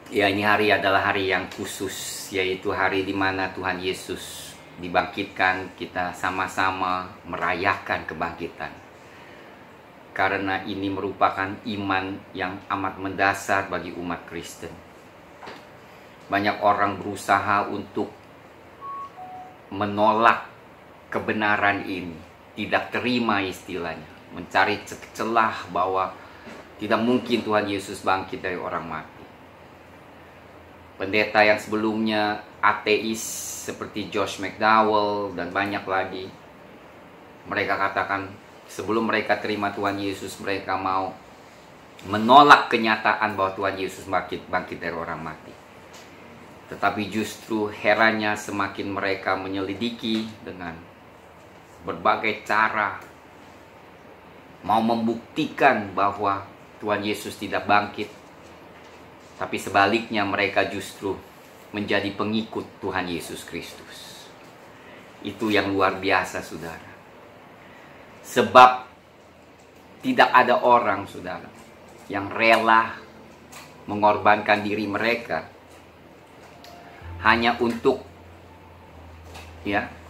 Ya, ini hari adalah hari yang khusus, yaitu hari di mana Tuhan Yesus dibangkitkan. Kita sama-sama merayakan kebangkitan. Karena ini merupakan iman yang amat mendasar bagi umat Kristen. Banyak orang berusaha untuk menolak kebenaran ini, tidak terima istilahnya, mencari celah bahwa tidak mungkin Tuhan Yesus bangkit dari orang mati. Pendeta yang sebelumnya ateis seperti Josh McDowell dan banyak lagi, mereka katakan sebelum mereka terima Tuhan Yesus, mereka mau menolak kenyataan bahwa Tuhan Yesus bangkit dari orang mati. Tetapi justru herannya semakin mereka menyelidiki dengan berbagai cara, mau membuktikan bahwa Tuhan Yesus tidak bangkit. Tapi sebaliknya mereka justru menjadi pengikut Tuhan Yesus Kristus. Itu yang luar biasa, saudara. Sebab tidak ada orang, saudara, yang rela mengorbankan diri mereka hanya untuk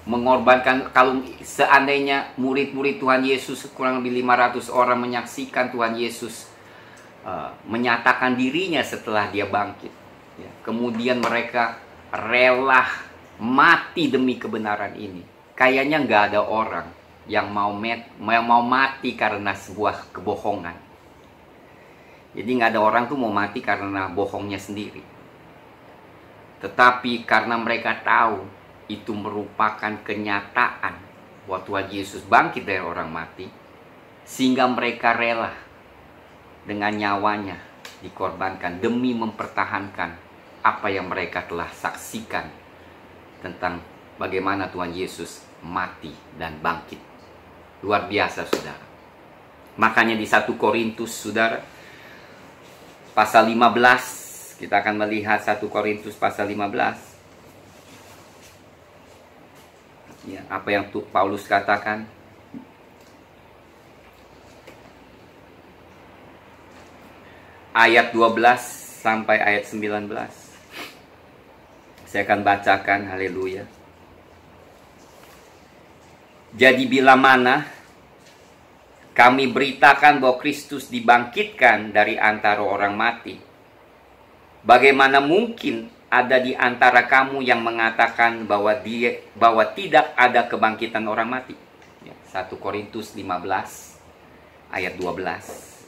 mengorbankan. Kalau seandainya murid-murid Tuhan Yesus kurang lebih 500 orang menyaksikan Tuhan Yesus menyatakan dirinya setelah dia bangkit, kemudian mereka rela mati demi kebenaran ini, kayaknya nggak ada orang yang mau mati karena sebuah kebohongan. Jadi nggak ada orang tuh mau mati karena bohongnya sendiri, tetapi karena mereka tahu itu merupakan kenyataan bahwa Tuhan Yesus bangkit dari orang mati, sehingga mereka rela dengan nyawanya dikorbankan demi mempertahankan apa yang mereka telah saksikan tentang bagaimana Tuhan Yesus mati dan bangkit. Luar biasa, saudara. Makanya di 1 Korintus, saudara, pasal 15, kita akan melihat 1 Korintus pasal 15. Ya, apa yang Paulus katakan? Ayat 12 sampai ayat 19. Saya akan bacakan, haleluya. Jadi bila mana kami beritakan bahwa Kristus dibangkitkan dari antara orang mati, bagaimana mungkin ada di antara kamu yang mengatakan bahwa tidak ada kebangkitan orang mati? 1 Korintus 15 ayat 12.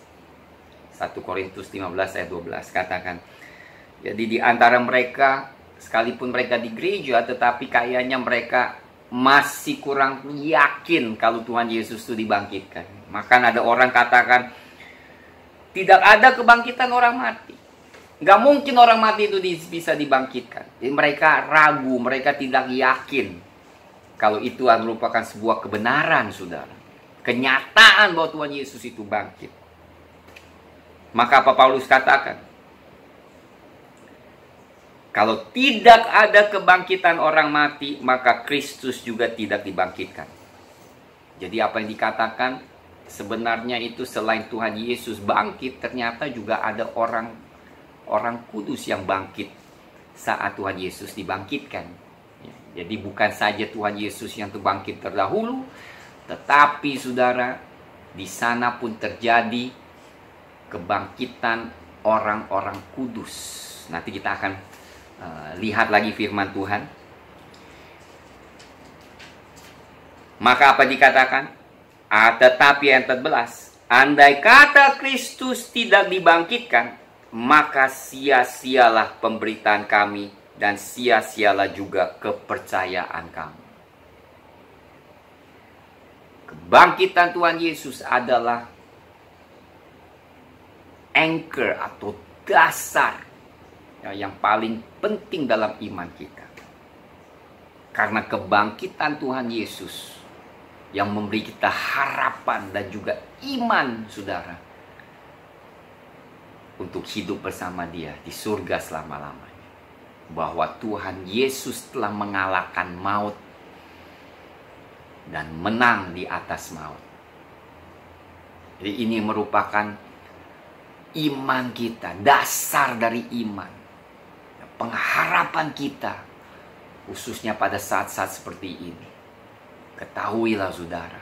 1 Korintus 15 ayat 12 katakan, jadi di antara mereka, sekalipun mereka di gereja, tetapi kayaknya mereka masih kurang yakin kalau Tuhan Yesus itu dibangkitkan. Maka ada orang katakan, tidak ada kebangkitan orang mati, nggak mungkin orang mati itu bisa dibangkitkan. Jadi mereka ragu, mereka tidak yakin kalau itu merupakan sebuah kebenaran, saudara, kenyataan bahwa Tuhan Yesus itu bangkit. Maka apa Paulus katakan? Kalau tidak ada kebangkitan orang mati, maka Kristus juga tidak dibangkitkan. Jadi apa yang dikatakan sebenarnya itu selain Tuhan Yesus bangkit, ternyata juga ada orang kudus yang bangkit saat Tuhan Yesus dibangkitkan. Jadi bukan saja Tuhan Yesus yang bangkit terdahulu, tetapi saudara, di sana pun terjadi kebangkitan orang-orang kudus. Nanti kita akan lihat lagi firman Tuhan. Maka apa dikatakan? Tetapi yang 14, andai kata Kristus tidak dibangkitkan, maka sia-sialah pemberitaan kami dan sia-sialah juga kepercayaan kamu. Kebangkitan Tuhan Yesus adalah anchor atau dasar yang paling penting dalam iman kita. Karena kebangkitan Tuhan Yesus yang memberi kita harapan dan juga iman, saudara, untuk hidup bersama Dia di surga selama-lamanya. Bahwa Tuhan Yesus telah mengalahkan maut dan menang di atas maut. Jadi ini merupakan iman kita, dasar dari iman. pengharapan kita, khususnya pada saat-saat seperti ini. Ketahuilah saudara,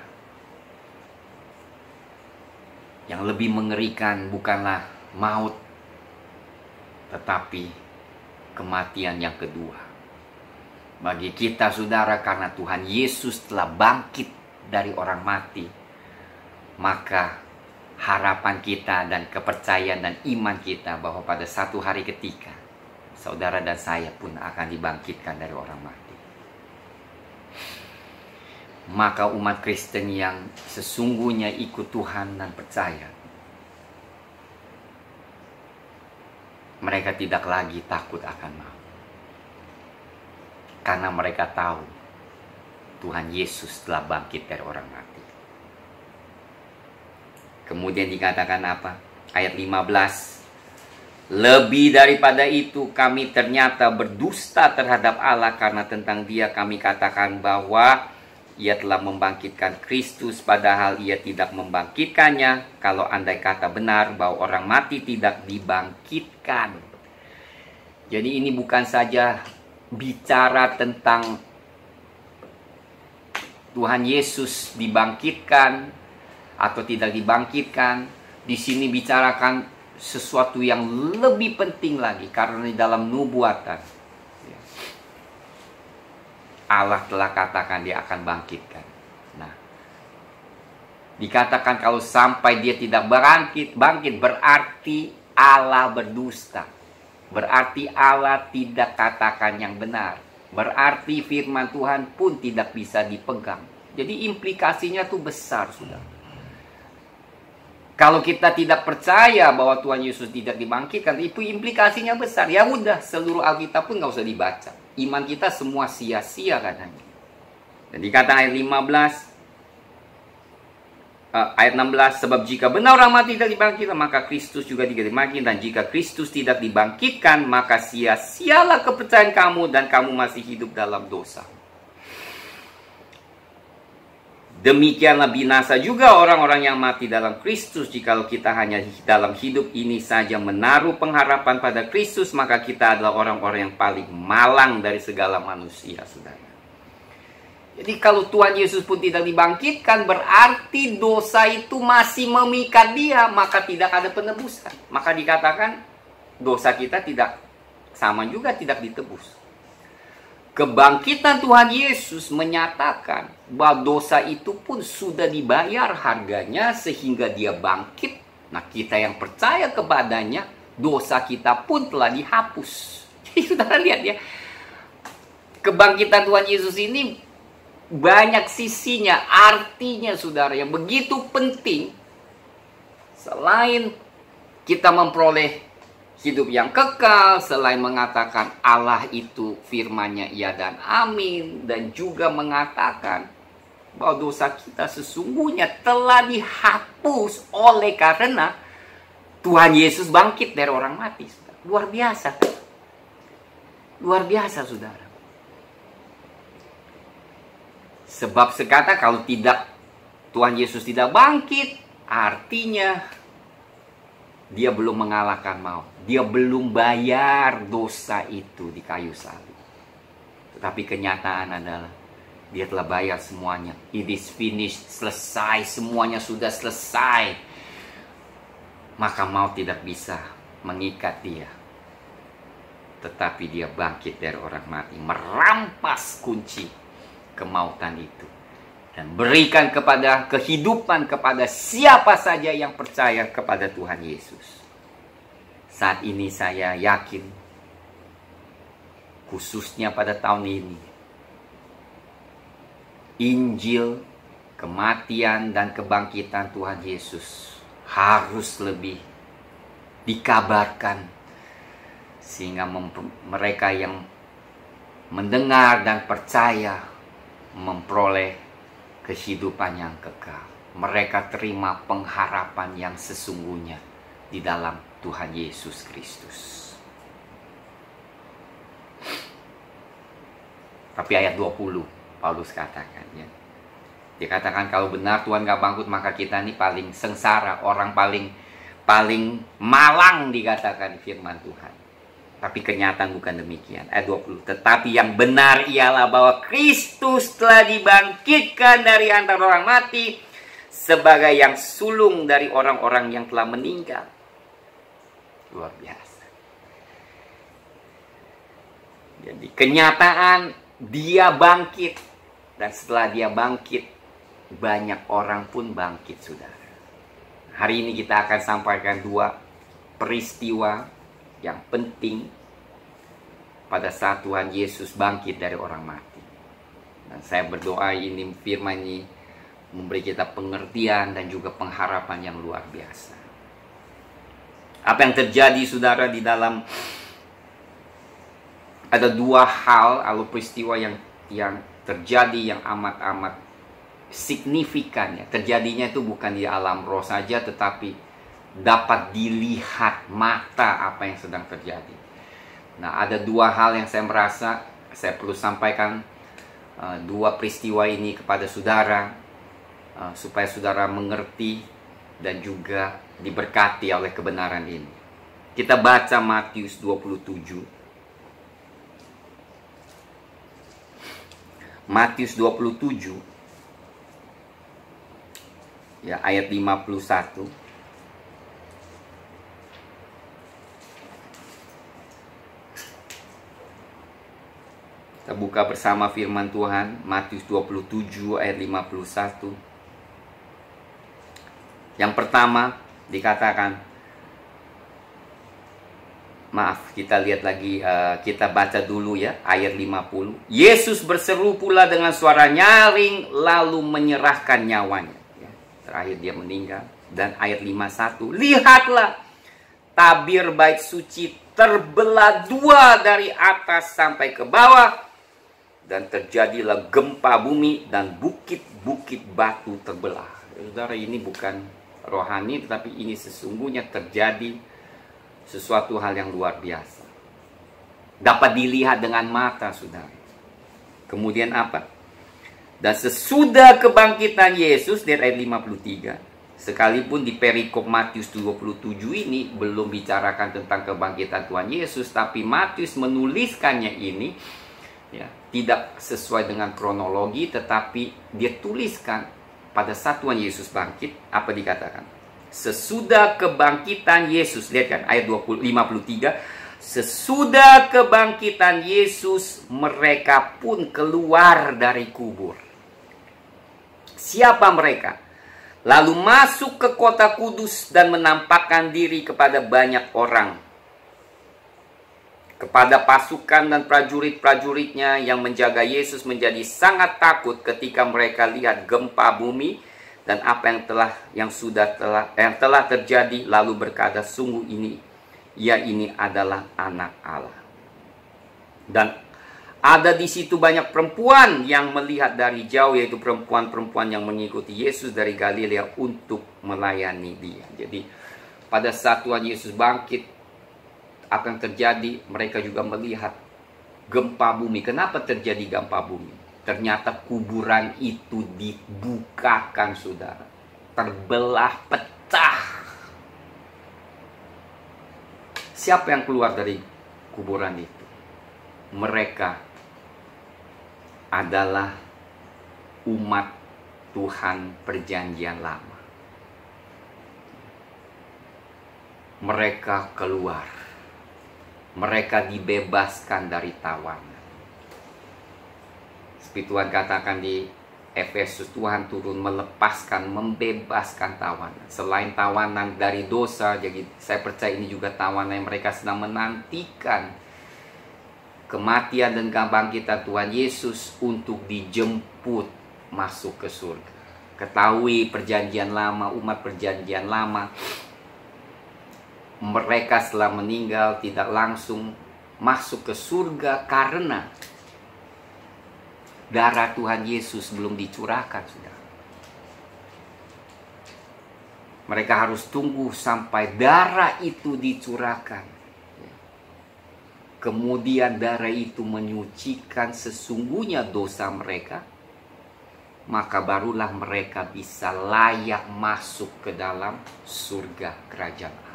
yang lebih mengerikan bukanlah maut, tetapi kematian yang kedua. Bagi kita saudara, karena Tuhan Yesus telah bangkit dari orang mati, maka harapan kita dan kepercayaan dan iman kita bahwa pada satu hari ketika saudara dan saya pun akan dibangkitkan dari orang mati. Maka umat Kristen yang sesungguhnya ikut Tuhan dan percaya, mereka tidak lagi takut akan maut. Karena mereka tahu Tuhan Yesus telah bangkit dari orang mati. Kemudian dikatakan apa? Ayat 15. Lebih daripada itu, kami ternyata berdusta terhadap Allah, karena tentang Dia kami katakan bahwa Ia telah membangkitkan Kristus, padahal Ia tidak membangkitkannya. Kalau andai kata benar bahwa orang mati tidak dibangkitkan. Jadi ini bukan saja bicara tentang Tuhan Yesus dibangkitkan atau tidak dibangkitkan. Di sini bicarakan sesuatu yang lebih penting lagi, karena di dalam nubuatan Allah telah katakan Dia akan bangkitkan. Nah, dikatakan kalau sampai Dia tidak bangkit berarti Allah berdusta. Berarti Allah tidak katakan yang benar. Berarti firman Tuhan pun tidak bisa dipegang. Jadi implikasinya tuh besar, sudah. Kalau kita tidak percaya bahwa Tuhan Yesus tidak dibangkitkan, itu implikasinya besar. Ya udah, seluruh Alkitab pun nggak usah dibaca. Iman kita semua sia-sia katanya. Dan dikata ayat 15, ayat 16, sebab jika benar orang mati tidak dibangkitkan, maka Kristus juga tidak dibangkitkan. Dan jika Kristus tidak dibangkitkan, maka sia-sialah kepercayaan kamu dan kamu masih hidup dalam dosa. Demikianlah binasa juga orang-orang yang mati dalam Kristus. Jikalau kita hanya dalam hidup ini saja menaruh pengharapan pada Kristus, maka kita adalah orang-orang yang paling malang dari segala manusia, saudara. Jadi kalau Tuhan Yesus pun tidak dibangkitkan, berarti dosa itu masih memikat Dia, maka tidak ada penebusan. Maka dikatakan dosa kita tidak sama juga tidak ditebus. Kebangkitan Tuhan Yesus menyatakan bahwa dosa itu pun sudah dibayar harganya sehingga Dia bangkit. Nah, kita yang percaya kepadanya, dosa kita pun telah dihapus. Jadi saudara lihat ya, kebangkitan Tuhan Yesus ini banyak sisinya, artinya saudara yang begitu penting. Selain kita memperoleh hidup yang kekal, selain mengatakan Allah itu firman-Nya ya dan amin, dan juga mengatakan bahwa dosa kita sesungguhnya telah dihapus oleh karena Tuhan Yesus bangkit dari orang mati. Luar biasa kan? Luar biasa saudara. Sebab sekata kalau tidak Tuhan Yesus tidak bangkit, artinya Dia belum mengalahkan maut. Dia belum bayar dosa itu di kayu salib. Tetapi kenyataan adalah Dia telah bayar semuanya. It is finished. Selesai. Semuanya sudah selesai. Maka maut tidak bisa mengikat Dia. Tetapi Dia bangkit dari orang mati. Merampas kunci kemautan itu. Dan berikan kepada kehidupan kepada siapa saja yang percaya kepada Tuhan Yesus. Saat ini saya yakin, khususnya pada tahun ini, Injil, kematian dan kebangkitan Tuhan Yesus harus lebih dikabarkan. Sehingga mereka yang mendengar dan percaya memperoleh kehidupan yang kekal. Mereka terima pengharapan yang sesungguhnya di dalam Tuhan Yesus Kristus. Tapi ayat 20 Paulus katakan ya. Dia katakan kalau benar Tuhan gak bangkit, maka kita ini paling sengsara, orang paling malang dikatakan firman Tuhan. Tapi kenyataan bukan demikian. Ayat 20. Tetapi yang benar ialah bahwa Kristus telah dibangkitkan dari antara orang mati sebagai yang sulung dari orang-orang yang telah meninggal. Luar biasa. Jadi kenyataan dia bangkit. Dan setelah dia bangkit, banyak orang pun bangkit, saudara. Hari ini kita akan sampaikan dua peristiwa yang penting pada saat Tuhan Yesus bangkit dari orang mati. Dan saya berdoa ini firman ini memberi kita pengertian dan juga pengharapan yang luar biasa. Apa yang terjadi, saudara, di dalam ada dua hal atau peristiwa yang terjadi yang amat-amat signifikan ya. Terjadinya itu bukan di alam roh saja, tetapi dapat dilihat mata apa yang sedang terjadi. Nah, ada dua hal yang saya merasa saya perlu sampaikan, dua peristiwa ini kepada saudara, supaya saudara mengerti dan juga diberkati oleh kebenaran ini. Kita baca Matius 27. Matius 27 ya, ayat 51. Kita buka bersama firman Tuhan, Matius 27 ayat 51. Yang pertama dikatakan, maaf, kita lihat lagi, kita baca dulu ya, ayat 50. Yesus berseru pula dengan suara nyaring, lalu menyerahkan nyawanya. Ya, terakhir dia meninggal. Dan ayat 51, lihatlah, tabir bait suci terbelah dua dari atas sampai ke bawah. Dan terjadilah gempa bumi dan bukit-bukit batu terbelah. Saudara, ini bukan rohani, tetapi ini sesungguhnya terjadi sesuatu hal yang luar biasa. Dapat dilihat dengan mata, saudara. Kemudian apa? Dan sesudah kebangkitan Yesus, lihat ayat 53. Sekalipun di perikop Matius 27 ini belum bicarakan tentang kebangkitan Tuhan Yesus, tapi Matius menuliskannya ini ya, tidak sesuai dengan kronologi, tetapi dia tuliskan pada saat Tuhan Yesus bangkit. Apa dikatakan? Sesudah kebangkitan Yesus, lihat kan ayat 53. Sesudah kebangkitan Yesus, mereka pun keluar dari kubur. Siapa mereka? Lalu masuk ke kota kudus dan menampakkan diri kepada banyak orang, kepada pasukan dan prajurit-prajuritnya yang menjaga Yesus menjadi sangat takut ketika mereka lihat gempa bumi dan apa yang telah terjadi, lalu berkata, sungguh ini adalah anak Allah. Dan ada di situ banyak perempuan yang melihat dari jauh, yaitu perempuan-perempuan yang mengikuti Yesus dari Galilea untuk melayani dia. Jadi pada saat Tuhan Yesus bangkit, apa yang terjadi? Mereka juga melihat gempa bumi. Kenapa terjadi gempa bumi? Ternyata kuburan itu dibukakan, saudara. Terbelah, pecah. Siapa yang keluar dari kuburan itu? Mereka adalah umat Tuhan perjanjian lama. Mereka keluar. Mereka dibebaskan dari tawanan. Seperti Tuhan katakan di Efesus, Tuhan turun melepaskan, membebaskan tawanan. Selain tawanan dari dosa, jadi saya percaya ini juga tawanan yang mereka sedang menantikan kematian dan kebangkitan Tuhan Yesus untuk dijemput masuk ke surga. Ketahui perjanjian lama, umat perjanjian lama, mereka setelah meninggal tidak langsung masuk ke surga karena darah Tuhan Yesus belum dicurahkan, saudara. Mereka harus tunggu sampai darah itu dicurahkan. Kemudian darah itu menyucikan sesungguhnya dosa mereka, maka barulah mereka bisa layak masuk ke dalam surga kerajaan Allah.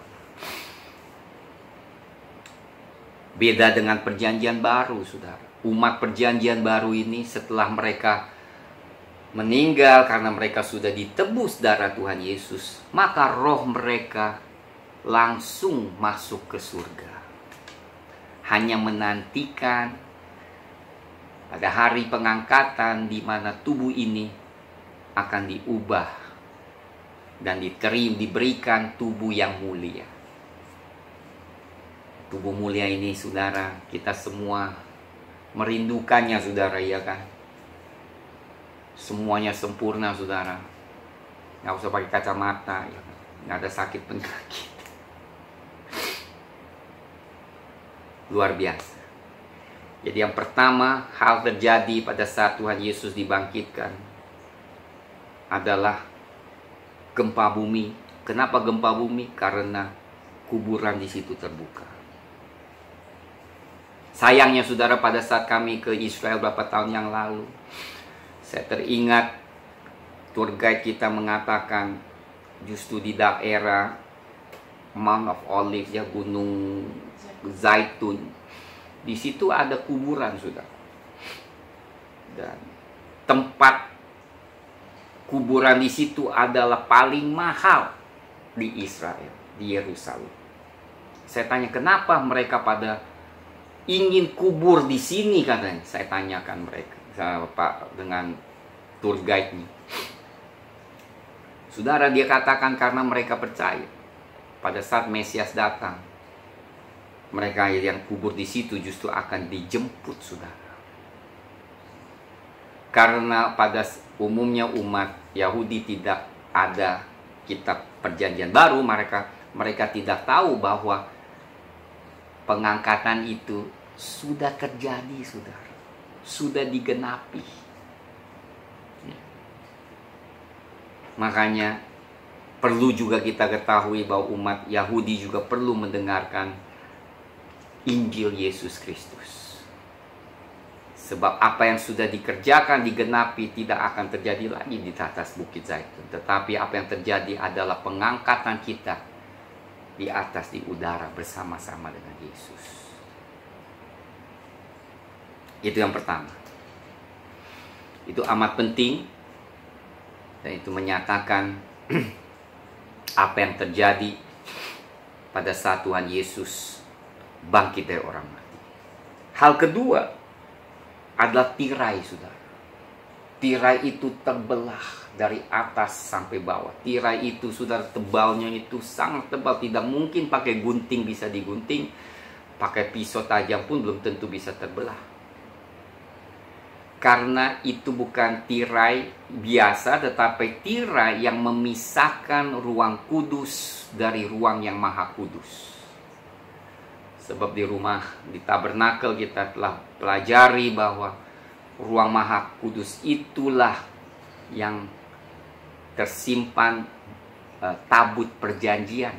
Beda dengan perjanjian baru, saudara. Umat perjanjian baru ini setelah mereka meninggal karena mereka sudah ditebus darah Tuhan Yesus, maka roh mereka langsung masuk ke surga. Hanya menantikan pada hari pengangkatan di mana tubuh ini akan diubah dan diberikan tubuh yang mulia. Tubuh mulia ini, saudara, kita semua merindukannya, saudara, ya kan? Semuanya sempurna, saudara. Nggak usah pakai kacamata, ya kan? Nggak ada sakit penyakit. Luar biasa. Jadi yang pertama, hal terjadi pada saat Tuhan Yesus dibangkitkan adalah gempa bumi. Kenapa gempa bumi? Karena kuburan di situ terbuka. Sayangnya, saudara, pada saat kami ke Israel beberapa tahun yang lalu, saya teringat tour guide kita mengatakan justru di daerah Mount of Olives, ya, Gunung Zaitun, di situ ada kuburan, saudara. Dan tempat kuburan di situ adalah paling mahal di Israel, di Yerusalem. Saya tanya, kenapa mereka pada ingin kubur di sini, katanya. Saya tanyakan mereka, sama Pak, dengan tour guide-nya. Saudara, dia katakan karena mereka percaya pada saat Mesias datang, mereka yang kubur di situ justru akan dijemput, saudara. Karena pada umumnya umat Yahudi tidak ada kitab perjanjian baru, mereka tidak tahu bahwa pengangkatan itu sudah terjadi, saudara. Sudah digenapi. Ya. Makanya perlu juga kita ketahui bahwa umat Yahudi juga perlu mendengarkan Injil Yesus Kristus. Sebab apa yang sudah dikerjakan, digenapi, tidak akan terjadi lagi di atas Bukit Zaitun. Tetapi apa yang terjadi adalah pengangkatan kita di atas, di udara, bersama-sama dengan Yesus. Itu yang pertama. Itu amat penting. Dan itu menyatakan apa yang terjadi pada saat Tuhan Yesus bangkit dari orang mati. Hal kedua adalah tirai, saudara. Tirai itu terbelah dari atas sampai bawah. Tirai itu, saudara, tebalnya itu sangat tebal. Tidak mungkin pakai gunting bisa digunting. Pakai pisau tajam pun belum tentu bisa terbelah. Karena itu bukan tirai biasa, tetapi tirai yang memisahkan ruang kudus dari ruang yang maha kudus. Sebab di tabernakel kita telah pelajari bahwa ruang maha kudus itulah yang tersimpan tabut perjanjian.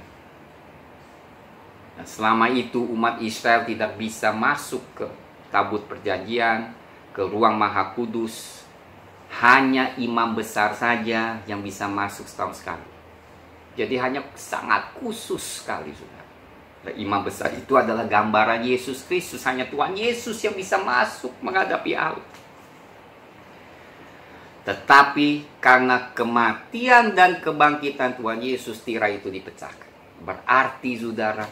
Nah, selama itu umat Israel tidak bisa masuk ke tabut perjanjian, ke ruang maha kudus. Hanya imam besar saja yang bisa masuk setahun sekali. Jadi hanya sangat khusus sekali, saudara. Nah, imam besar itu adalah gambaran Yesus Kristus. Hanya Tuhan Yesus yang bisa masuk menghadapi Allah. Tetapi karena kematian dan kebangkitan Tuhan Yesus, tirai itu dipecahkan. Berarti, saudara,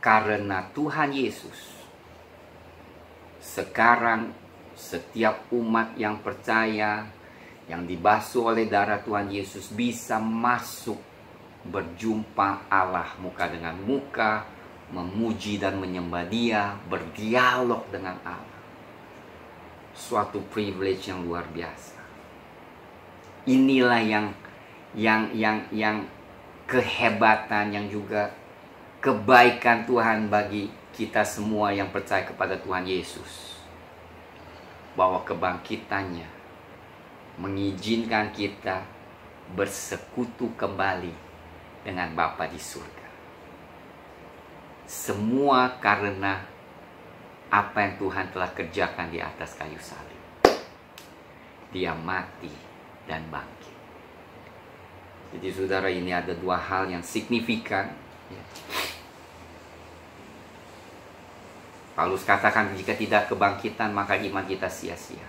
karena Tuhan Yesus, sekarang setiap umat yang percaya, yang dibasuh oleh darah Tuhan Yesus, bisa masuk berjumpa Allah muka dengan muka, memuji dan menyembah Dia, berdialog dengan Allah. Suatu privilege yang luar biasa. Inilah yang kehebatan, yang juga kebaikan Tuhan bagi kita semua yang percaya kepada Tuhan Yesus. Bahwa kebangkitannya mengizinkan kita bersekutu kembali dengan Bapa di surga. Semua karena apa yang Tuhan telah kerjakan di atas kayu salib. Dia mati dan bangkit. Jadi, saudara, ini ada dua hal yang signifikan. Paulus katakan jika tidak kebangkitan maka iman kita sia-sia.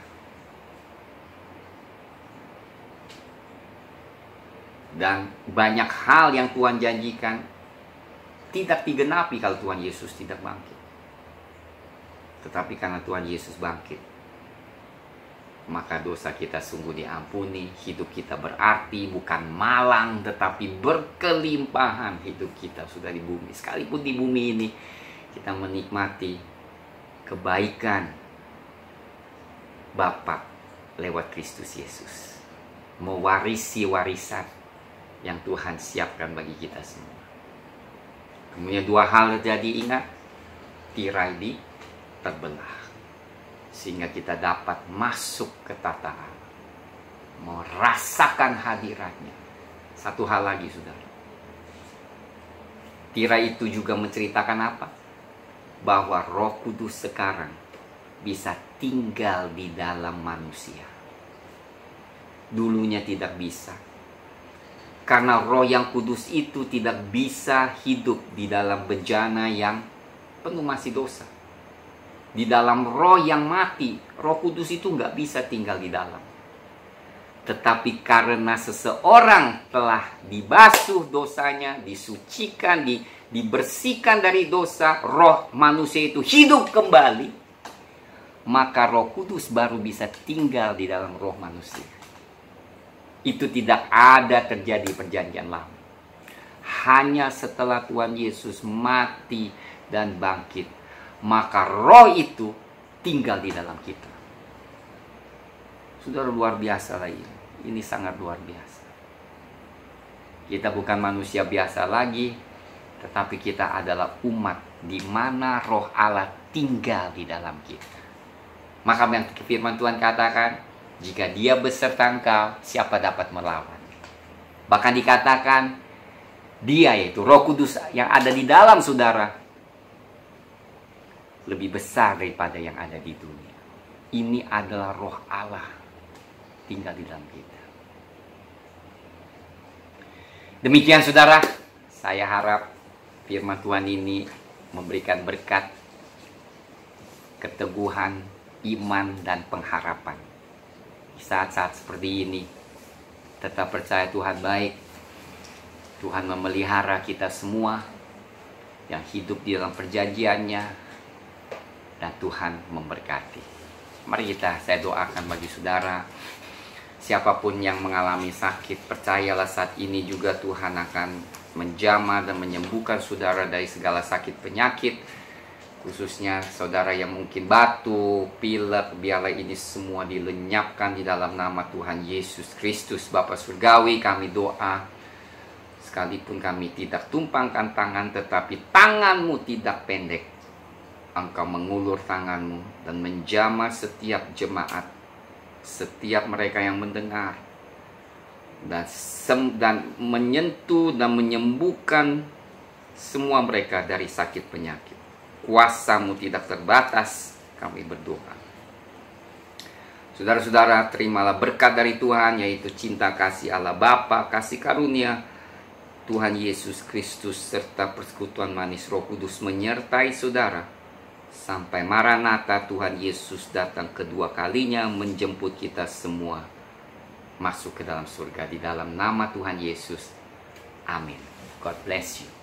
Dan banyak hal yang Tuhan janjikan tidak digenapi kalau Tuhan Yesus tidak bangkit. Tetapi karena Tuhan Yesus bangkit, maka dosa kita sungguh diampuni. Hidup kita berarti bukan malang tetapi berkelimpahan. Hidup kita sudah di bumi. Sekalipun di bumi ini kita menikmati kebaikan Bapa lewat Kristus Yesus, mewarisi warisan yang Tuhan siapkan bagi kita semua. Kemudian dua hal terjadi, ingat, tirai terbelah sehingga kita dapat masuk ke tata Allah, merasakan hadiratnya. Satu hal lagi, saudara, tirai itu juga menceritakan apa? Bahwa Roh Kudus sekarang bisa tinggal di dalam manusia. Dulunya tidak bisa. Karena Roh yang kudus itu tidak bisa hidup di dalam bejana yang penuh masih dosa. Di dalam roh yang mati, Roh Kudus itu nggak bisa tinggal di dalam. Tetapi karena seseorang telah dibasuh dosanya, disucikan, dibersihkan dari dosa, roh manusia itu hidup kembali, maka Roh Kudus baru bisa tinggal di dalam roh manusia. Itu tidak ada terjadi perjanjian lama. Hanya setelah Tuhan Yesus mati dan bangkit, maka roh itu tinggal di dalam kita. Saudara, luar biasa lagi. Ini sangat luar biasa. Kita bukan manusia biasa lagi, tetapi kita adalah umat di mana roh Allah tinggal di dalam kita. Maka yang firman Tuhan katakan, jika Dia beserta engkau, siapa dapat melawan? Bahkan dikatakan, Dia, yaitu Roh Kudus yang ada di dalam saudara, lebih besar daripada yang ada di dunia. Ini adalah roh Allah tinggal di dalam kita. Demikian saudara, saya harap firman Tuhan ini memberikan berkat, keteguhan, iman, dan pengharapan. Di saat-saat seperti ini, tetap percaya Tuhan baik. Tuhan memelihara kita semua yang hidup di dalam perjanjiannya, dan Tuhan memberkati. Mari saya doakan bagi saudara. Siapapun yang mengalami sakit, percayalah saat ini juga Tuhan akan menjamah dan menyembuhkan saudara dari segala sakit penyakit. Khususnya saudara yang mungkin batuk, pilek, biarlah ini semua dilenyapkan di dalam nama Tuhan Yesus Kristus. Bapa Surgawi, kami doa, sekalipun kami tidak tumpangkan tangan, tetapi tangan-Mu tidak pendek. Engkau mengulur tangan-Mu dan menjamah setiap jemaat, setiap mereka yang mendengar, dan menyentuh dan menyembuhkan semua mereka dari sakit penyakit. Kuasa-Mu tidak terbatas, kami berdoa. Saudara-saudara, terimalah berkat dari Tuhan, yaitu cinta kasih Allah Bapa, kasih karunia Tuhan Yesus Kristus, serta persekutuan manis Roh Kudus menyertai saudara sampai Maranatha Tuhan Yesus datang kedua kalinya menjemput kita semua masuk ke dalam surga. Di dalam nama Tuhan Yesus, amin. God bless you.